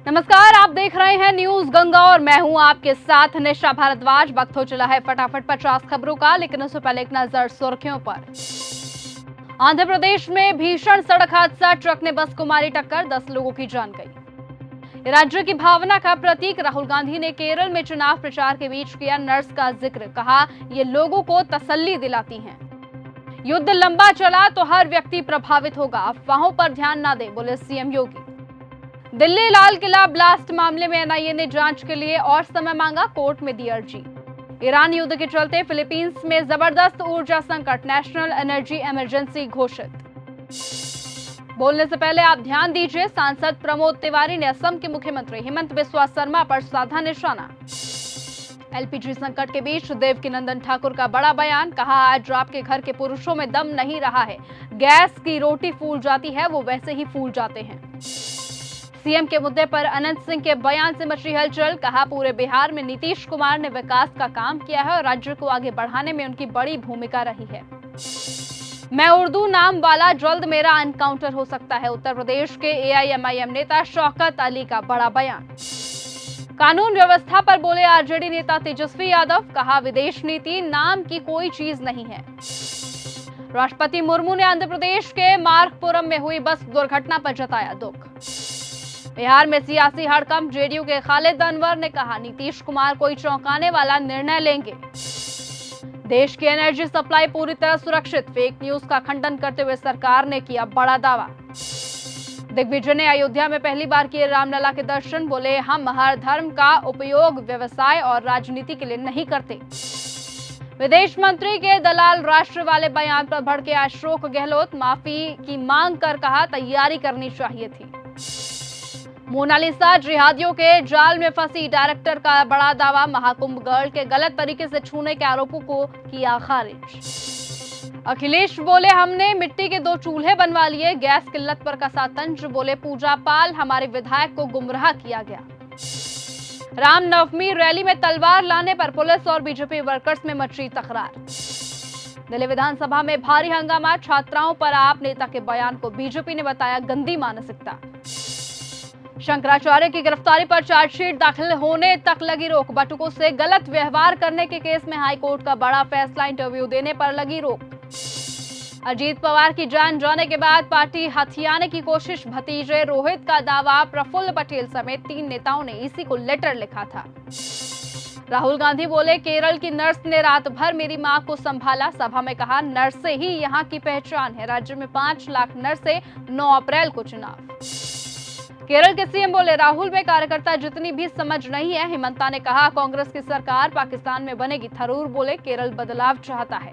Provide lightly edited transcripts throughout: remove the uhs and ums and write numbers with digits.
नमस्कार, आप देख रहे हैं न्यूज गंगा और मैं हूं आपके साथ निशा भारद्वाज। वक्त हो चला है फटाफट 50 खबरों का, लेकिन उससे पहले एक नजर सुर्खियों पर। आंध्र प्रदेश में भीषण सड़क हादसा, ट्रक ने बस को मारी टक्कर, 10 लोगों की जान गई। राज्य की भावना का प्रतीक राहुल गांधी ने केरल में चुनाव प्रचार के बीच किया नर्स का जिक्र, कहा ये लोगों को तसल्ली दिलाती हैं। युद्ध लंबा चला तो हर व्यक्ति प्रभावित होगा, अफवाहों पर ध्यान न दे, बोले सीएम योगी। दिल्ली लाल किला ब्लास्ट मामले में एनआईए ने जांच के लिए और समय मांगा, कोर्ट में दी अर्जी। ईरान युद्ध के चलते फिलीपींस में जबरदस्त ऊर्जा संकट, नेशनल एनर्जी इमरजेंसी घोषित। बोलने से पहले आप ध्यान दीजिए, सांसद प्रमोद तिवारी ने असम के मुख्यमंत्री हेमंत बिस्वा शर्मा पर साधा निशाना। एलपीजी संकट के बीच देवकीनंदन ठाकुर का बड़ा बयान, कहा आज आपके घर के पुरुषों में दम नहीं रहा है, गैस की रोटी फूल जाती है वो वैसे ही फूल जाते हैं। सीएम के मुद्दे पर अनंत सिंह के बयान से मची हलचल, कहा पूरे बिहार में नीतीश कुमार ने विकास का काम किया है और राज्य को आगे बढ़ाने में उनकी बड़ी भूमिका रही है। मैं उर्दू नाम वाला जल्द मेरा एनकाउंटर हो सकता है, उत्तर प्रदेश के एआईएमआईएम नेता शौकत अली का बड़ा बयान। कानून व्यवस्था पर बोले आरजेडी नेता तेजस्वी यादव, कहा विदेश नीति नाम की कोई चीज नहीं है। राष्ट्रपति मुर्मू ने आंध्र प्रदेश के मार्कपुरम में हुई बस दुर्घटना पर जताया दुख। बिहार में सियासी हड़कंप, जेडीयू के खालिद अनवर ने कहा नीतीश कुमार कोई चौंकाने वाला निर्णय लेंगे। देश की एनर्जी सप्लाई पूरी तरह सुरक्षित, फेक न्यूज का खंडन करते हुए सरकार ने किया बड़ा दावा। दिग्विजय ने अयोध्या में पहली बार किए रामलला के दर्शन, बोले हम हर धर्म का उपयोग व्यवसाय और राजनीति के लिए नहीं करते। विदेश मंत्री के दलाल राष्ट्र वाले बयान पर भड़के अशोक गहलोत, माफी की मांग कर कहा तैयारी करनी चाहिए थी। मोनालिसा जिहादियों के जाल में फंसी, डायरेक्टर का बड़ा दावा, महाकुंभ गर्ल के गलत तरीके से छूने के आरोपों को किया खारिज। अखिलेश बोले हमने मिट्टी के 2 चूल्हे बनवा लिए, गैस किल्लत पर कसा तंज, बोले पूजा पाल हमारे विधायक को गुमराह किया गया। रामनवमी रैली में तलवार लाने पर पुलिस और बीजेपी वर्कर्स में मची तकरार। दिल्ली विधानसभा में भारी हंगामा, छात्राओं पर आप नेता के बयान को बीजेपी ने बताया गंदी मानसिकता। शंकराचार्य की गिरफ्तारी पर चार्जशीट दाखिल होने तक लगी रोक, बटुकों से गलत व्यवहार करने के केस में हाईकोर्ट का बड़ा फैसला, इंटरव्यू देने पर लगी रोक। अजीत पवार की जान जाने के बाद पार्टी हथियाने की कोशिश, भतीजे रोहित का दावा, प्रफुल्ल पटेल समेत 3 नेताओं ने इसी को लेटर लिखा था। राहुल गांधी बोले केरल की नर्स ने रात भर मेरी मां को संभाला, सभा में कहा नर्सें ही यहां की पहचान है, राज्य में 5 लाख नर्सें, 9 अप्रैल को चुनाव। केरल के सीएम बोले राहुल में कार्यकर्ता जितनी भी समझ नहीं है। हेमंता ने कहा कांग्रेस की सरकार पाकिस्तान में बनेगी, थरूर बोले केरल बदलाव चाहता है।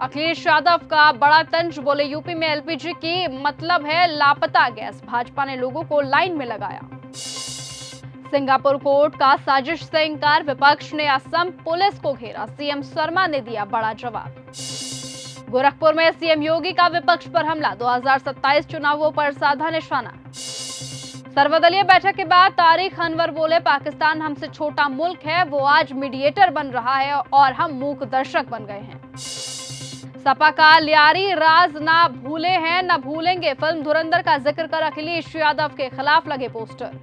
अखिलेश यादव का बड़ा तंज, बोले यूपी में एलपीजी की मतलब है लापता गैस, भाजपा ने लोगों को लाइन में लगाया। सिंगापुर कोर्ट का साजिश से इंकार, विपक्ष ने असम पुलिस को घेरा, सीएम शर्मा ने दिया बड़ा जवाब। गोरखपुर में सीएम योगी का विपक्ष पर हमला, 2027 चुनावों पर साधा निशाना। सर्वदलीय बैठक के बाद तारिक अनवर बोले पाकिस्तान हमसे छोटा मुल्क है, वो आज मीडिएटर बन रहा है और हम मूक दर्शक बन गए हैं। सपा का लियारी राज ना भूले हैं ना भूलेंगे, फिल्म धुरंधर का जिक्र कर अखिलेश यादव के खिलाफ लगे पोस्टर।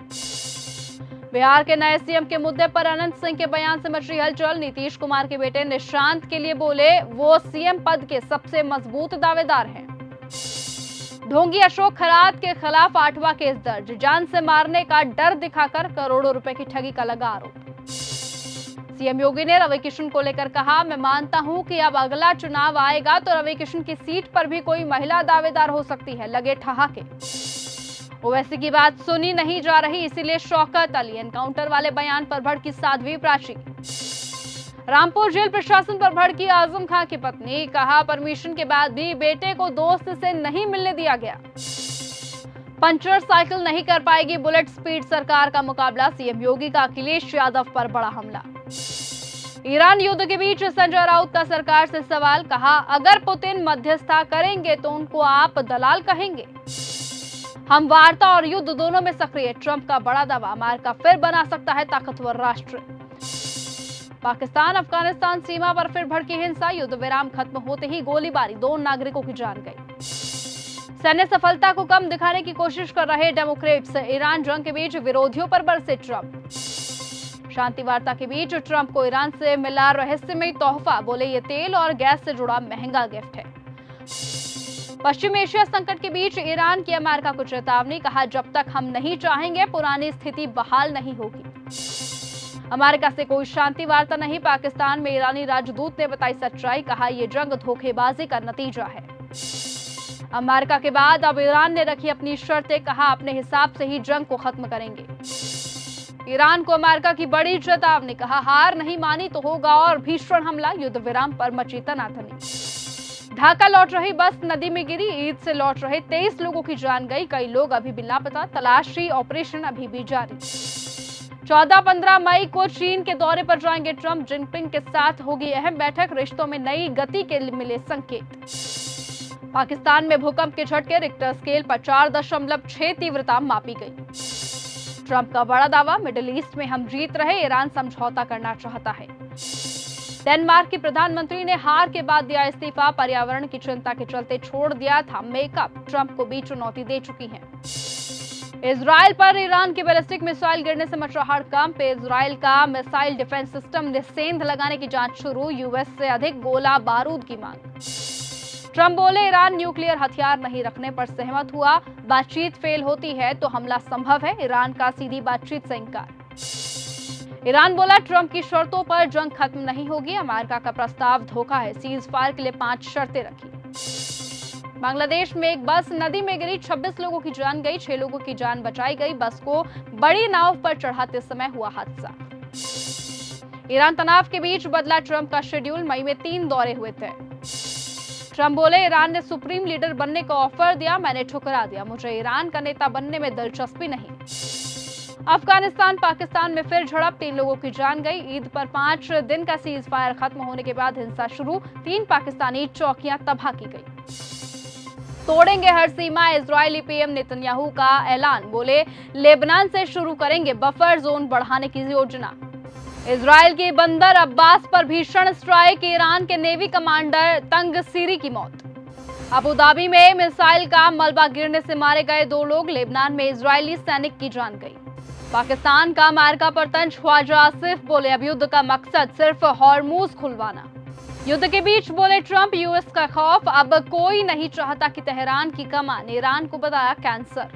बिहार के नए सीएम के मुद्दे पर अनंत सिंह के बयान से मची हलचल, नीतीश कुमार के बेटे निशांत के लिए बोले वो सीएम पद के सबसे मजबूत दावेदार हैं। ढोंगी अशोक खरात के खिलाफ 8वां केस दर्ज, जान से मारने का डर दिखाकर करोड़ों रुपए की ठगी का लगा आरोप। सीएम योगी ने रवि किशन को लेकर कहा मैं मानता हूं कि अब अगला चुनाव आएगा तो रवि किशन की सीट पर भी कोई महिला दावेदार हो सकती है, लगे ठहाके। ओवैसी की बात सुनी नहीं जा रही, इसीलिए शौकत अली, एनकाउंटर वाले बयान पर भड़की साध्वी प्राची। रामपुर जेल प्रशासन पर भड़की आजम खां की पत्नी, कहा परमिशन के बाद भी बेटे को दोस्त से नहीं मिलने दिया गया। पंचर साइकिल नहीं कर पाएगी बुलेट स्पीड सरकार का मुकाबला, सीएम योगी का अखिलेश यादव पर बड़ा हमला। ईरान युद्ध के बीच संजय राउत का सरकार से सवाल, कहा अगर पुतिन मध्यस्थता करेंगे तो उनको आप दलाल कहेंगे, हम वार्ता और युद्ध दोनों में सक्रिय। ट्रंप का बड़ा दावा, अमेरिका फिर बना सकता है ताकतवर राष्ट्र। पाकिस्तान अफगानिस्तान सीमा पर फिर भड़की हिंसा, युद्ध विराम खत्म होते ही गोलीबारी, 2 नागरिकों की जान गई। सैन्य सफलता को कम दिखाने की कोशिश कर रहे डेमोक्रेट्स, ईरान जंग के बीच विरोधियों पर बरसे ट्रंप। शांति वार्ता के बीच ट्रंप को ईरान से मिला रहस्यमय तोहफा, बोले ये तेल और गैस से जुड़ा महंगा गिफ्ट है। पश्चिम एशिया संकट के बीच ईरान की अमेरिका को चेतावनी, कहा जब तक हम नहीं चाहेंगे पुरानी स्थिति बहाल नहीं होगी। अमेरिका से कोई शांति वार्ता नहीं, पाकिस्तान में ईरानी राजदूत ने बताई सच्चाई, कहा यह जंग धोखेबाजी का नतीजा है। अमेरिका के बाद अब ईरान ने रखी अपनी शर्तें, कहा अपने हिसाब से ही जंग को खत्म करेंगे। ईरान को अमेरिका की बड़ी चेतावनी, कहा हार नहीं मानी तो होगा और भीषण हमला, युद्ध विराम पर मची तनातनी। ढाका लौट रही बस नदी में गिरी, ईद से लौट रहे 23 लोगों की जान गई, कई लोग अभी भी लापता, तलाशी ऑपरेशन अभी भी जारी। 14-15 मई को चीन के दौरे पर जाएंगे ट्रंप, जिनपिंग के साथ होगी अहम बैठक, रिश्तों में नई गति के मिले संकेत। पाकिस्तान में भूकंप के झटके, रिक्टर स्केल पर 4.6 तीव्रता मापी गई। ट्रंप का बड़ा दावा, मिडिल ईस्ट में हम जीत रहे, ईरान समझौता करना चाहता है। डेनमार्क की प्रधानमंत्री ने हार के बाद दिया इस्तीफा, पर्यावरण की चिंता के चलते छोड़ दिया था मेकअप, ट्रंप को भी चुनौती दे चुकी हैं। इजराइल पर ईरान की बैलिस्टिक मिसाइल गिरने से मच रहा हड़कंप, इजराइल का मिसाइल डिफेंस सिस्टम ने सेंध लगाने की जांच शुरू, यूएस से अधिक गोला बारूद की मांग। ट्रंप बोले ईरान न्यूक्लियर हथियार नहीं रखने पर सहमत हुआ, बातचीत फेल होती है तो हमला संभव है, ईरान का सीधी बातचीत से इंकार। ईरान बोला ट्रंप की शर्तों पर जंग खत्म नहीं होगी, अमेरिका का प्रस्ताव धोखा है, सीज फायर के लिए 5 शर्तें रखी। बांग्लादेश में एक बस नदी में गिरी, 26 लोगों की जान गई, 6 लोगों की जान बचाई गई, बस को बड़ी नाव पर चढ़ाते समय हुआ हादसा। ईरान तनाव के बीच बदला ट्रंप का शेड्यूल, मई में 3 दौरे हुए थे। ट्रंप बोले ईरान ने सुप्रीम लीडर बनने का ऑफर दिया, मैंने ठुकरा दिया, मुझे ईरान का नेता बनने में दिलचस्पी नहीं। अफगानिस्तान पाकिस्तान में फिर झड़प, 3 लोगों की जान गई, ईद पर 5 दिन का सीज फायर खत्म होने के बाद हिंसा शुरू, 3 पाकिस्तानी चौकियां तबाह की गई। तोड़ेंगे हर सीमा, इजरायली पीएम नेतन्याहू का ऐलान, बोले लेबनान से शुरू करेंगे बफर जोन बढ़ाने की योजना। इजरायल की बंदर अब्बास पर भीषण स्ट्राइक, ईरान के नेवी कमांडर तंग सीरी की मौत। अबू धाबी में मिसाइल का मलबा गिरने से मारे गए 2 लोग, लेबनान में इजरायली सैनिक की जान गई। पाकिस्तान का अमेरिका पर तंज, ख्वाजा आसिफ बोले अब युद्ध का मकसद सिर्फ हॉर्मूज खुलवाना। युद्ध के बीच बोले ट्रंप यूएस का खौफ, अब कोई नहीं चाहता कि तेहरान की कमान ईरान को बताया कैंसर।